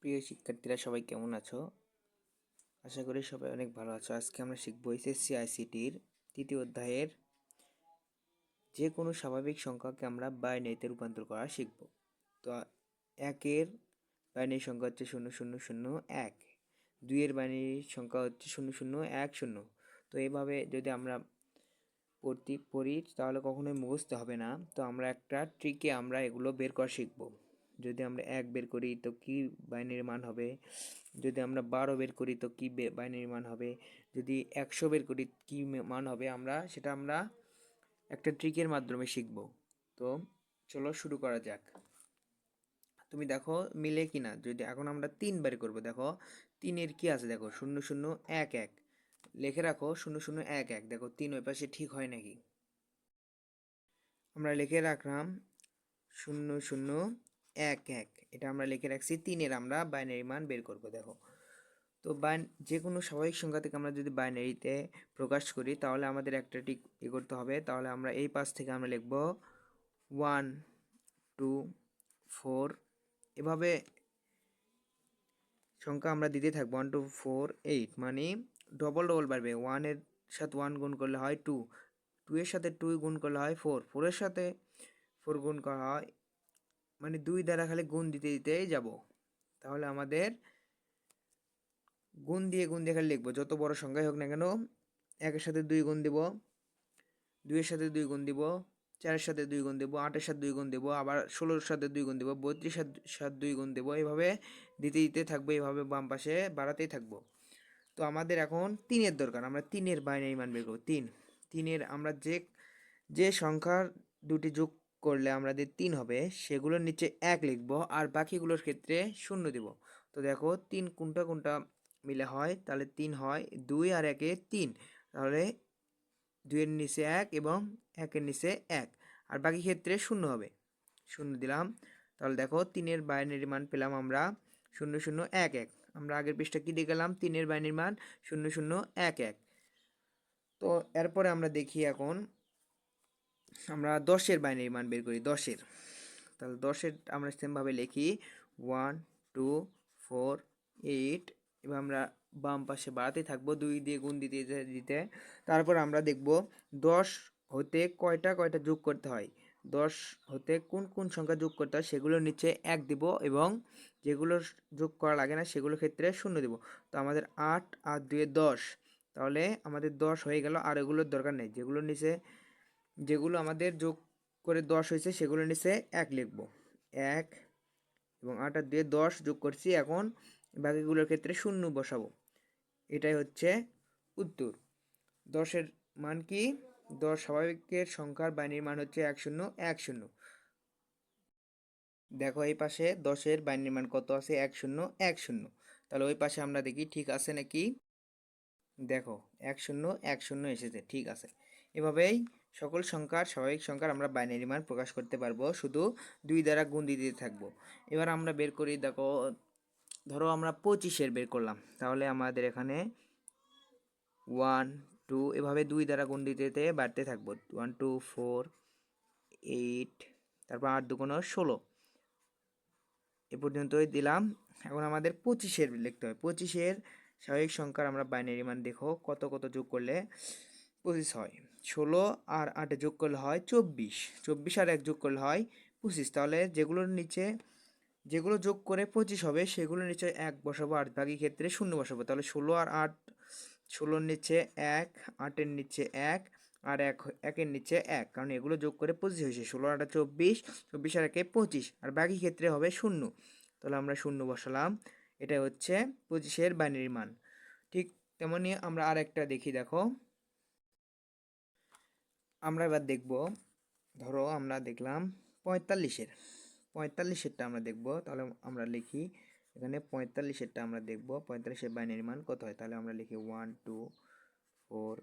প্রিয় শিক্ষার্থীরা সবাই কেমন আছো? আশা করি সবাই অনেক ভালো আছো। আজকে আমরা শিখব এসএসসি আইসিটির তৃতীয় অধ্যায়ের যে কোনো স্বাভাবিক সংখ্যাকে আমরা বাইনারিতে রূপান্তর করা শিখব। তো একের বাইনারি সংখ্যা হচ্ছে 0001, 2-এর বাইনারি সংখ্যা হচ্ছে 0010। তো এইভাবে যদি আমরা পড়ি তাহলে কখনোই মুখস্থ হবে না। তো আমরা একটা ট্রিকে আমরা এগুলো বের করা শিখব। যদি আমরা 1 বের করি তো কি বাইনারি মান হবে, যদি আমরা 12 বের করি তো কি বাইনারি মান হবে, যদি 100 বের করি কি মান হবে, সেটা আমরা একটা ট্রিকের মাধ্যমে শিখব। তো চলো শুরু করা যাক। তুমি দেখো মিলে কিনা। যদি এখন আমরা 3 বের করব, দেখো 3-এর কি আছে, দেখো 0011 লিখে রাখো। 0011 দেখো 3 ওই পাশে ঠিক হয় নাকি। আমরা লিখে রাখলাম 0011, এটা আমরা লিখে রাখছি। 3-এর আমরা বাইনারি মান বের করব। দেখো তো যে কোনো স্বাভাবিক সংখ্যা থেকে আমরা যদি বাইনারিতে প্রকাশ করি তাহলে আমাদের একটা ঠিক করতে হবে। তাহলে আমরা এই পাশ থেকে আমরা লিখব 1 2 4, এভাবে সংখ্যা আমরা দিতে থাকবো। 1 2 4 8, মানে ডবল বাড়বে। 1-এর সাথে 1 গুণ করলে হয় 2, 2-এর সাথে 2 গুণ করলে হয় 4, 4-এর সাথে 4 গুণ করা হয়, মানে 2 দ্বারা খালি গুণ দিতে দিতেই যাব। তাহলে আমাদের গুণ দিয়ে খালি লিখবো, যত বড় সংখ্যাই হোক না কেন। 1-এর সাথে 2 গুণ দিব, 2-এর সাথে 2 গুণ দিব, 4-এর সাথে 2 গুণ দিব, 8-এর সাথে 2 গুণ দিব, আবার 16-এর সাথে 2 গুণ দিব, 32-এর সাথে 2 গুণ দিব। এইভাবে দিতে থাকবো, এইভাবে বাম পাশে বাড়াতেই থাকবো। তো আমাদের এখন 3-এর দরকার। আমরা 3-এর বাইনারি মান বের করবো। 3-এর আমরা যে সংখ্যার দুটি যোগ করলে আমাদের 3 হবে সেগুলোর নিচে 1 লিখবো, আর বাকিগুলোর ক্ষেত্রে 0 দিব। তো দেখো 3 কোনটা কোনটা মিলে হয়, তাহলে 3 হয় 2 আর 1-এ 3, তাহলে 2-এর নিচে 1 এবং 1-এর নিচে 1, আর বাকি ক্ষেত্রে 0 হবে। 0 দিলাম। তাহলে দেখো 3-এর বাইনারি মান পেলাম আমরা 0011। আমরা আগের পৃষ্ঠা কি দিয়ে গেলাম, 3-এর বাইনারি মান 0011। তো এরপরে আমরা দেখি এখন আমরা 10-এর বাইনারি মান বের করি। 10-এর, তাহলে 10-এর আমরা সেমভাবে লিখি 1 2 4 8, এবার আমরা বাম পাশে বাড়াতে থাকবো 2 দিয়ে গুণ দিতে দিতে। তারপর আমরা দেখব 10 হতে কয়টা যোগ করতে হয়, 10 হতে কোন কোন সংখ্যা যোগ করতে হয় সেগুলোর নিচে 1 দিব, এবং যেগুলো যোগ করা লাগে না সেগুলোর ক্ষেত্রে 0 দিব। তো আমাদের 8 আর 2 10, তাহলে আমাদের 10 হয়ে গেল, আর এগুলোর দরকার নেই। যেগুলো আমাদের যোগ করে 10 হয়েছে সেগুলোর নিচে 1 লিখব, 1, এবং 8 আর 2 10 যোগ করছি। এখন বাকিগুলোর ক্ষেত্রে 0 বসাবো। এটাই হচ্ছে উত্তর। 10-এর মান কি, 10 স্বাভাবিকের সংখ্যার বাইনারি মান হচ্ছে 1010। দেখো এই পাশে 10-এর বাইনারি মান কত আছে, 1010। তাহলে ওই পাশে আমরা দেখি ঠিক আছে নাকি। দেখো 1010 এসেছে, ঠিক আছে। এভাবেই সকল সংখ্যার স্বাভাবিক সংখ্যার আমরা বাইনারি মান প্রকাশ করতে পারবো, শুধু 2 দ্বারা গুণ দিতে থাকবো। এবার আমরা বের করি। দেখো ধরো আমরা 25-এর বের করলাম, তাহলে আমাদের এখানে 1 2, এভাবে 2 দ্বারা গুণ দিতে বাড়তে থাকবো। 1 2 4 8, তারপর 8 2 16, এ পর্যন্তই দিলাম। এখন আমাদের 25-এর লিখতে হবে। 25-এর স্বাভাবিক সংখ্যার আমরা বাইনারি মান দেখো কত কত যোগ করলে 25 হয়। 16 আর 8 যোগ করলে হয় 24, 24 আর 1 যোগ করলে হয় 25। তাহলে যেগুলো যোগ করে 25 হবে সেগুলোর নিচে 1 বসাবো, আর বাকি ক্ষেত্রে 0 বসাবো। তাহলে 16 আর 8, 16-র নিচে 1, 8-এর নিচে 1, আর 1-এর নিচে 1, কারণ এগুলো যোগ করে 25 হয়েছে। 16 আর 8 24, 24 আর 1 25, আর বাকি ক্ষেত্রে হবে 0। তাহলে আমরা 0 বসালাম। এটা হচ্ছে 25-এর বাইনারি মান। ঠিক তেমনি আমরা আরেকটা দেখি। দেখো আমরা এবার দেখব, ধরো আমরা দেখলাম 45-এরটা আমরা দেখব। তাহলে আমরা লিখি এখানে 45-এরটা আমরা দেখব। 45-এর বাইনারি মান কত হয়, তাহলে আমরা লিখি 1 2 4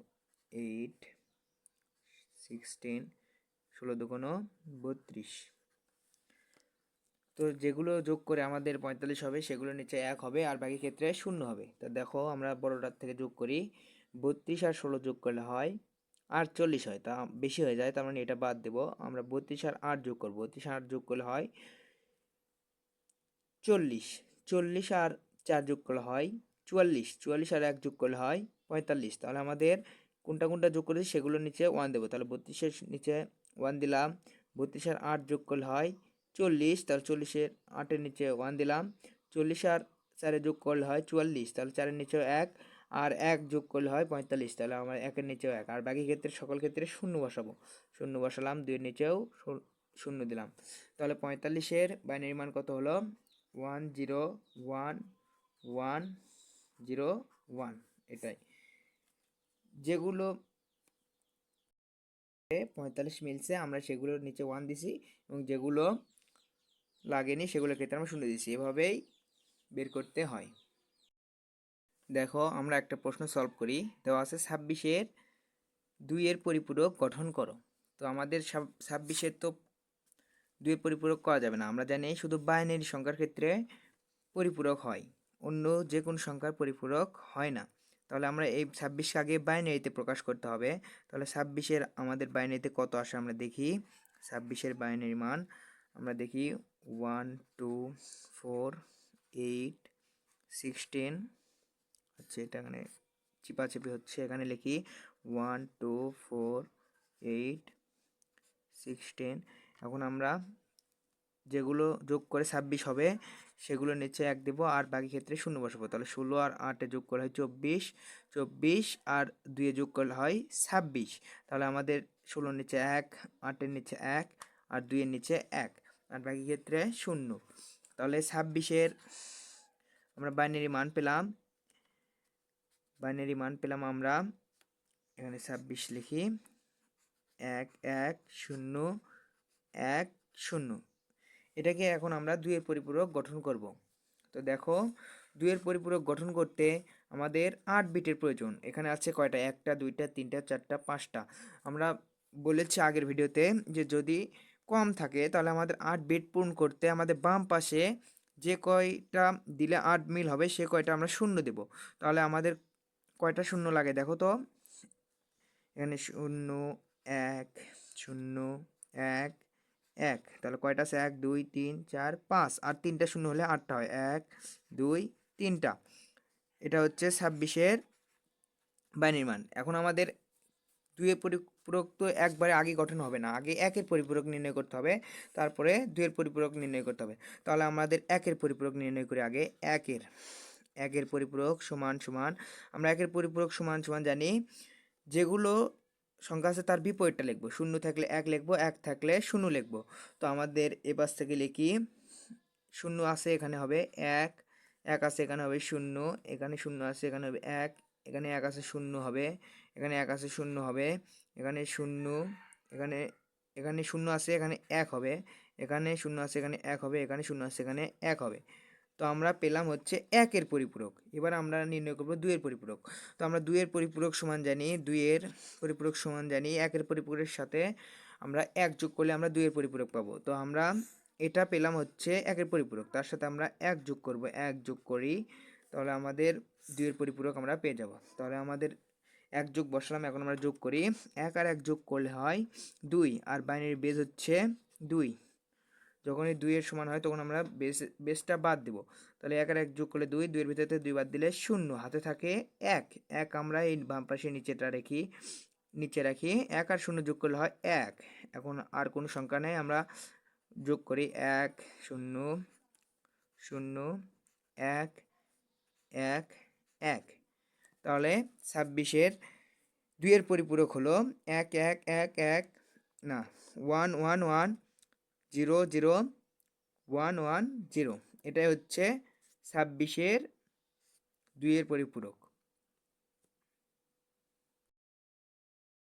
8 16, 16 2 32। তো যেগুলো যোগ করে আমাদের 45 হবে সেগুলোর নিচে 1 হবে, আর বাকি ক্ষেত্রে 0 হবে। তো দেখো আমরা বড়টার থেকে যোগ করি। 32 আর 16 যোগ করলে হয় 48 হয়, তা বেশি হয়ে যায়, তার মানে এটা বাদ দেব। আমরা 32 আর 8 যোগ করবো। 32 আর 8 যোগ করলে হয় 40। 40 আর 4 যোগ করলে হয় 44, 44 আর 1 যোগ করলে হয় 45। তাহলে আমাদের কোনটা কোনটা যোগ করেছি সেগুলোর নিচে 1 দেবো। তাহলে 32-এর নিচে 1 দিলাম, 32 আর 8 যোগ করলে হয় 40, তাহলে 40-এর 8-এর নিচে 1 দিলাম, 40 আর 4 যোগ করলে হয় 44, তাহলে 4-এর নিচেও 1 আর 1 যোগ করলে হয় 45, তাহলে আমার 1-এর নিচেও 1। আর বাকি ক্ষেত্রে সকল ক্ষেত্রে শূন্য বসাবো, শূন্য বসালাম, 2-এর নিচেও শূন্য দিলাম। তাহলে 45-এর বাইনারি মান কত হলো 101101, এটাই। যেগুলো 45 মিলছে আমরা সেগুলোর নিচে 1 দিছি, এবং যেগুলো লাগেনি সেগুলোর ক্ষেত্রে আমরা শূন্য দিছি। এভাবেই বের করতে হয়। দেখো আমরা একটা প্রশ্ন সলভ করি। দেওয়া আছে 26-এর 2-এর পরিপূরক গঠন করো। তো আমাদের 26-এর তো 2-এর পরিপূরক করা যাবে না, আমরা জানি শুধু বাইনারি সংখ্যার ক্ষেত্রে পরিপূরক হয়, অন্য যে কোনো সংখ্যার পরিপূরক হয় না। তাহলে আমরা এই 26কে আগে বাইনারিতে প্রকাশ করতে হবে। তাহলে 26-এর আমাদের বাইনারিতে কত আসে আমরা দেখি। 26-এর বাইনারি মান আমরা দেখি 1 2 4 8 16। আচ্ছা, এটা এখানে চিপাচিপি হচ্ছে, এখানে লিখি 1 2 4 8 16। এখন আমরা যেগুলো যোগ করে 26 হবে সেগুলো নিচে 1 দেবো, আর বাকি ক্ষেত্রে শূন্য বসাবো। তাহলে 16 আর 8-এ যোগ করলে হয় 24, 24 আর 2-এ যোগ করলে হয় 26। তাহলে আমাদের 16-এর নিচে 1, 8-এর নিচে 1 আর 2-এর নিচে 1, আর বাকি ক্ষেত্রে শূন্য। তাহলে 26-এর আমরা বাইনারি মান পেলাম, আমরা এখানে 26 লিখি 1 1 0 1 0। এটাকে এখন আমরা 2-এর পরিপূরক গঠন করব। তো দেখো 2-এর পরিপূরক গঠন করতে আমাদের 8 বিটের প্রয়োজন। এখানে আছে কয়টা, 1টা 2টা 3টা 4টা 5টা। আমরা বলেছি আগের ভিডিওতে যে যদি কম থাকে তাহলে আমাদের 8 বিট পূরণ করতে আমাদের বাম পাশে যে কয়টা দিলে 8 মিল হবে সে কয়টা আমরা শূন্য দেব। তাহলে আমাদের কয়টা শূন্য লাগে দেখো তো, এখানে 0 1 0 1 1, তাহলে কয়টা আছে 1 2 3 4 5, আর 3টা শূন্য হলে 8টা হয় 1 2 3টা। এটা হচ্ছে 26-এর বাইনারি মান। এখন আমাদের 2-এর পরিপূরক তো একবারে আগে গঠন হবে না, আগে 1-এর পরিপূরক নির্ণয় করতে হবে, তারপরে 2-এর পরিপূরক নির্ণয় করতে হবে। তাহলে আমাদের 1-এর পরিপূরক নির্ণয় করি আগে। 1-এর পরিপূরক সমান সমান, আমরা 1-এর পরিপূরক সমান সমান জানি যেগুলো সংখ্যা আছে তার বিপরীতটা লিখবো। 0 থাকলে 1 লিখবো, 1 থাকলে 0 লিখবো। তো আমাদের এপাশ থেকে লিখি 0 আছে এখানে হবে 1, 1 আছে এখানে হবে 0, এখানে 0 আছে এখানে হবে 1, এখানে 1 আছে 0 হবে, এখানে 1 আছে 0 হবে, এখানে 0, এখানে এখানে 0 আছে এখানে 1 হবে, এখানে 0 আছে এখানে 1 হবে, এখানে 0 আছে এখানে 1 হবে। তো আমরা পেলাম হচ্ছে 1-এর পরিপূরক। এবার আমরা নির্ণয় করব 2-এর পরিপূরক। তো আমরা 2-এর পরিপূরক সমান জানি, 2-এর পরিপূরক সমান জানি 1-এর পরিপূরকের সাথে আমরা 1 যোগ করলে আমরা 2-এর পরিপূরক পাবো। তো আমরা এটা পেলাম হচ্ছে 1-এর পরিপূরক, তার সাথে আমরা 1 যোগ করব, 1 যোগ করি, তাহলে আমাদের 2-এর পরিপূরক আমরা পেয়ে যাব। তাহলে আমাদের 1 যোগ বসালাম, এখন আমরা যোগ করি, 1 আর 1 যোগ করলে হয় 2, আর বাইনারি বেজ হচ্ছে 2। যখনই 2-এর সমান হয় তখন আমরা বেসটা বাদ দেব। তাহলে 1 আর 1 যোগ করলে 2, 2-এর ভিতরে 2 বাদ দিলে 0, হাতে থাকে 1, 1 আমরা এই বাম পাশে নিচে রাখি, 1 আর 0 যোগ করলে হয় 1। এখন আর কোনো সংখ্যা নেই, আমরা যোগ করি 1 0 0 1 1 1। তাহলে 26-এর 2-এর পরিপূরক হলো 1 1 1 1 না 1 1 1 0 0 1 1 0। এটাই হচ্ছে 26-এর 2-এর পরিপূরক।